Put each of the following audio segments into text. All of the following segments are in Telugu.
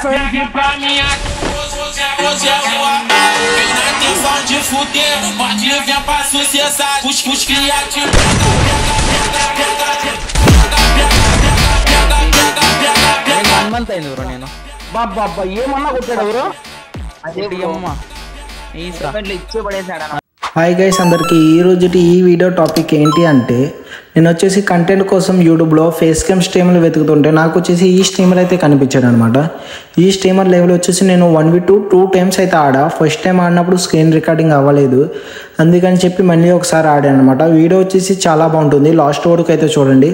Frente pra minha hoje é rua. Vem na intenção de fuder, pode vir pra sucessar. Os criativos. నేను బాబా ఏమన్నా కొట్టాడు ఎవరు ఇచ్చే పడేసాడు. హాయ్ గైస్ అందరికీ ఈ వీడియో టాపిక్ ఏంటి అంటే నేను వచ్చేసి కంటెంట్ కోసం యూట్యూబ్లో ఫేస్ క్యామ్ స్ట్రీమర్లు వెతుకుతుంటే నాకు వచ్చేసి ఈ స్ట్రీమర్ అయితే కనిపించాడు అనమాట. ఈ స్ట్రీమర్ లెవెల్ వచ్చేసి నేను 1v2 టైమ్స్ అయితే ఆడా. ఫస్ట్ టైం ఆడినప్పుడు స్క్రీన్ రికార్డింగ్ అవ్వలేదు, అందుకని చెప్పి మళ్ళీ ఒకసారి ఆడాను అనమాట. వీడియో వచ్చేసి చాలా బాగుంటుంది, లాస్ట్ వరకు అయితే చూడండి.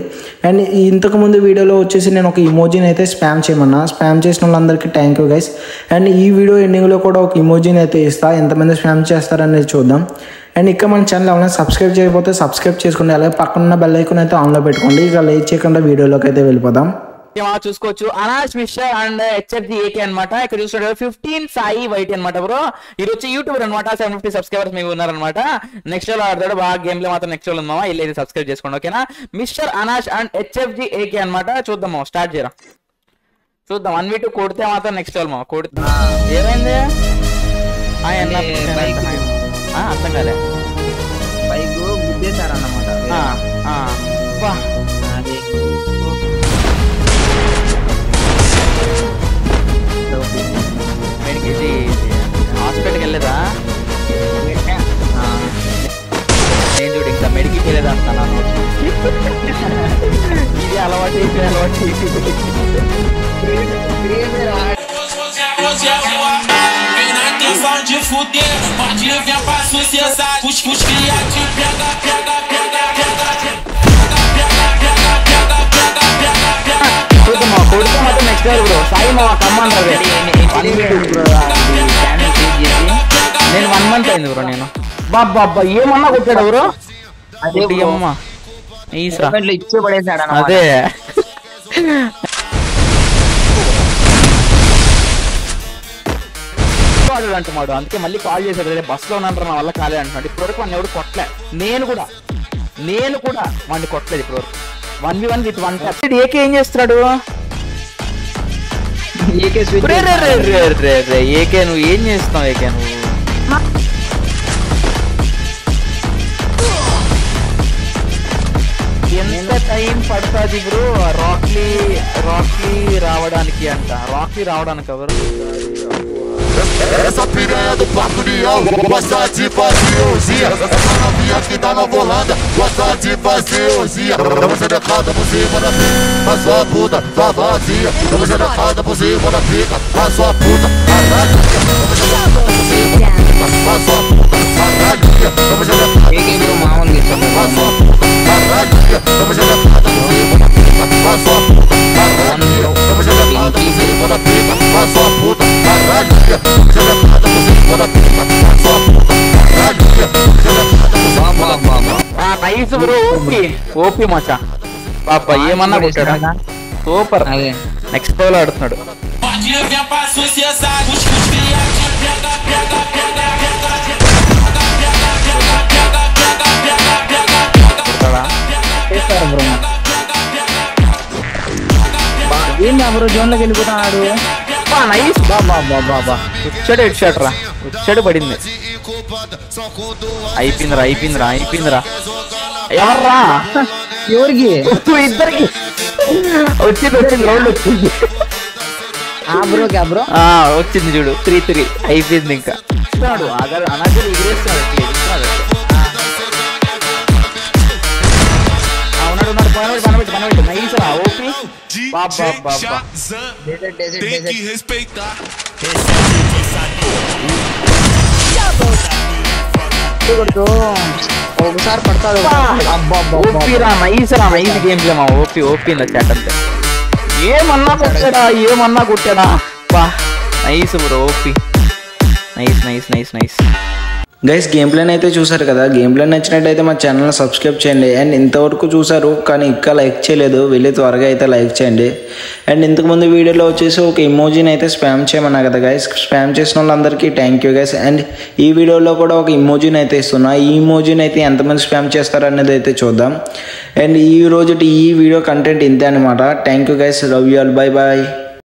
అండ్ ఇంతకుముందు వీడియోలో వచ్చేసి నేను ఒక ఇమోజీని అయితే స్పామ్ చేయమన్నా. స్పామ్ చేసిన వాళ్ళందరికీ థ్యాంక్ యూ గైస్. అండ్ ఈ వీడియో ఎండింగ్లో కూడా ఒక ఇమోజీని అయితే ఇస్తా, ఎంతమంది స్పామ్ చేస్తారనేది చూద్దాం. అండ్ ఇక్కడ మన ఛానల్ ఏమైనా సబ్స్క్రైబ్ చేయకపోతే సబ్స్క్రైబ్ చేసుకోండి, అలాగే పక్కన బెల్ ఐకాన్ అయితే ఆన్లో పెట్టుకోండి. ఇక లేట్ చేయకుండా వీడియోలోకి అయితే వెళ్ళిపోదాం. చూసుకోవచ్చు అనాష్ మిస్టర్ అండ్ హెచ్ఎఫ్జి ఏకే అనమాట. ఇక్కడ చూస్తున్నాడు 15 సాయి వైట్ అనమాట. బ్రో ఇది వచ్చి యూట్యూబర్ అనమాట. 750 సబ్స్క్రైబర్స్ మీకు ఉన్నారనమాట. నెక్స్ట్ లో ఆడతాడు బాగా, గేమ్ లో మాత్రం నెక్స్ట్ లో ఉందామా, వెళ్ళి సబ్స్క్రైబ్ చేసుకోండి ఓకేనా. మిస్టర్ అనాష్ అండ్ హెచ్ఎఫ్జి ఏకే అనమాట. చూద్దాము, స్టార్ట్ చేయరా చూద్దాం. 1v2 కొడితే మాత్రం నెక్స్ట్ వాళ్ళు కొడుతా. ఏమైంది అర్థం కాలే, బైక్ గుద్దేశారన్నమాట. హాస్పిటల్కి వెళ్ళేదా నేను చూడు, ఇంకా మెడికల్కి వెళ్ళేదా అంటున్నాను. ఇది అలవాటు de fuder, pode vir pra sucessar. Os criativos pega. కొడుతూ మాత్రం నెక్స్ట్ బ్రో. సాయి మా కమ్మంటారు నేను 1 month అయింది బ్రో. నేను బాబా ఏమన్నా కొట్టాడు బ్రో. ఇచ్చే పడేసాడు. అదే అంటున్నాడు, అందుకే మళ్ళీ కాల్ చేశాడు. బస్ లో ఉన్నాను నా వల్ల కాలే అంటున్నాడు. ఇప్పటివరకు వాడిని ఎవరు కొట్టలే. నేను కూడా వాడిని కొట్టలేదు ఇప్పటివరకు. 1v1 with 1 touch. ఏకే ఏం చేస్తున్నాడు? ఏకే నువ్వు ఏం చేస్తున్నావు? ఏకే నువ్వు ఎంత టైం పడుతుంది బ్రో రాక్లీ రావడానికి అంట. రాక్లీ రావడానికి ఎవరు? Essa piranha do Papo Leão gosta de fazer orgia. Essa novinha que tá na volanda gosta de fazer orgia. Damos xerecada por cima da pica, a sua puta tá vazia. Damos xerecada por cima da pica, a sua puta caralho. Damos xerecada por cima da pica, a sua puta caralho. Damos xerecada por cima da pica, a sua puta caralho. Damos xerecada por cima da pica, a sua puta caralho. Damos xerecada por cima da pica, a sua puta caralho. Nice bro. OP మచ్చా పాప ఏమన్నా కొట్టాడా. సూపర్. నెక్స్ట్ లో ఆడుతున్నాడు. ఏంటి బ్రో జోన్ లోకి వెళ్ళిపోతున్నాడు. నైస్ బాబా వచ్చాడు పడింది. అయిపోయిందిరా. ఎవర్రా? ఎవరికి? ఇద్దరికి వచ్చింది రౌండ్ వచ్చింది. బ్రో వచ్చింది చూడు 3-3 అయిపోయింది. ఇంకా అనాజర్ ఎగిరేస్తున్నాడు. ఉన్నాడు నైస్ రా. OP tem que respeitar. ఒకసారి పడతాడు. నైస్ గేమ్ ప్లే మా. ఓపీ చాట్ అంతే. ఏమన్నా కొట్టాడా. Nice bro. OP nice. Guys game plan అయితే చూసారు కదా. గేమ్ ప్లాన్ నచ్చినట్టయితే మా ఛానల్ని సబ్స్క్రైబ్ చేయండి. అండ్ ఇంతవరకు చూసారు కానీ ఇంకా లైక్ చేయలేదు, వెళ్ళి త్వరగా అయితే లైక్ చేయండి. అండ్ ఇంతకుముందు వీడియోలో వచ్చేసి ఒక ఇమోజీని అయితే స్పామ్ చేయమన్నా కదా గైస్. స్పామ్ చేసిన వాళ్ళందరికీ థ్యాంక్ యూ గైస్. అండ్ ఈ వీడియోలో కూడా ఒక ఇమోజీని అయితే ఇస్తున్నా. ఈ ఇమోజీని అయితే ఎంతమంది స్పామ్ చేస్తారనేది అయితే చూద్దాం. అండ్ ఈ వీడియో కంటెంట్ ఇంతే అనమాట. Thank you guys. Love you all. Bye bye.